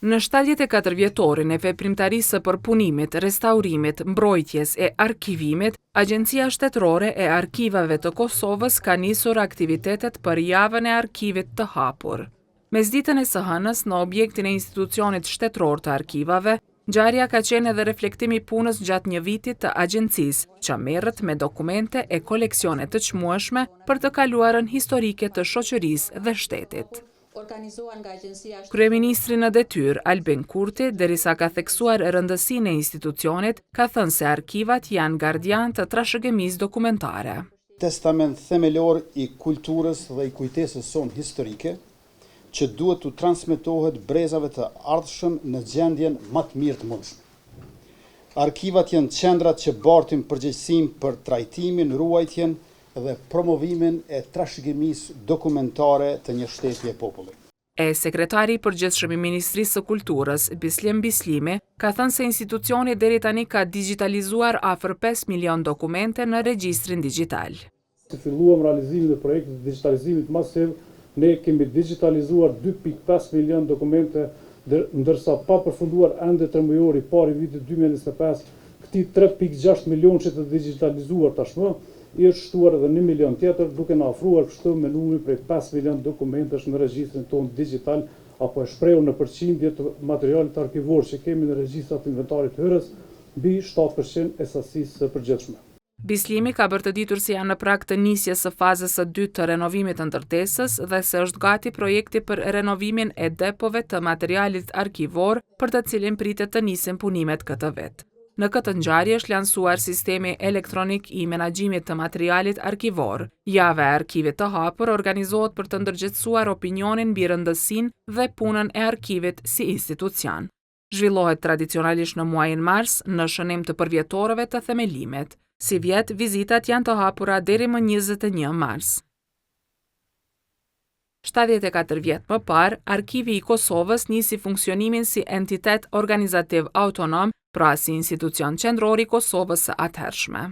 Në 74 vjetorin e veprimtarisë së përpunimit, restaurimit, mbrojtjes e arkivimit, Agjencia Shtetërore e Arkivave të Kosovës ka nisur aktivitetet për javën e arkivit të hapur. Mesditën e së hënës në objektin e institucionit shtetëror të arkivave, ngjarja ka qenë edhe reflektimi i punës gjatë një viti të agjencisë, që merret me dokumente e koleksione të çmueshme për të kaluarën historike të shoqërisë dhe shtetit. Kryeministri në detyrë, Albin Kurti, derisa ka theksuar rëndësinë e institucionit, ka thënë se arkivat janë gardian të trashëgimisë dokumentare. Testament themelor i kulturës dhe i kujtesës sonë historike, që duhet të transmetohet brezave të ardhshëm në gjendjen më të mirë të mundshme. Arkivat janë qendrat që bartin përgjegjësinë për trajtimin, ruajtjen dhe promovimin e trashëgimisë dokumentare të një shteti e popullit. Sekretari i përgjithshëm i Ministrisë së Kulturës, Bislem Bislimi, ka thënë se institucioni deri tani ka digjitalizuar afër 5 milion dokumente në regjistrin digjital. Filluam realizimin e projektit të digitalizimit masiv. Ne kemi digitalizuar 2.5 milion dokumente, ndërsa pa përfunduar ende trembujori pari vitit 2025, këti 3.6 milion që të digitalizuar tashmë, i është shtuar edhe 1 milion tjetër, duke në afruar kështu me numri prej 5 milion dokumentesh në regjistrin tonë digital, apo e shprehur në përqindje të materialit arkivor që kemi në regjistrat inventarit hyrës, mbi 7% e sasisë së përgjithshme. Bislimi ka bërë të ditur se janë në prag të nisjes së fazës së dytë të renovimit të ndërtesës dhe se është gati projekti për renovimin e depove të materialit arkivor, për të cilin pritet të nisin punimet këtë vit. Në këtë ngjarje është lansuar sistemi elektronik i menaxhimit të materialit arkivor. Java e arkivit të hapur organizohet për të ndërgjegjësuar opinionin mbi rëndësinë dhe punën e arkivit si institucion. Zhvillohet tradicionalisht në muajin mars në shënim të përvjetorëve të themelimit. Si vjet, vizitat janë të hapura deri më 21 mars. 74 vjet më parë, Arkivi i Kosovës nisi funksionimin si entitet organizativ autonom, pra si institucion qendror i Kosovës së atëhershme.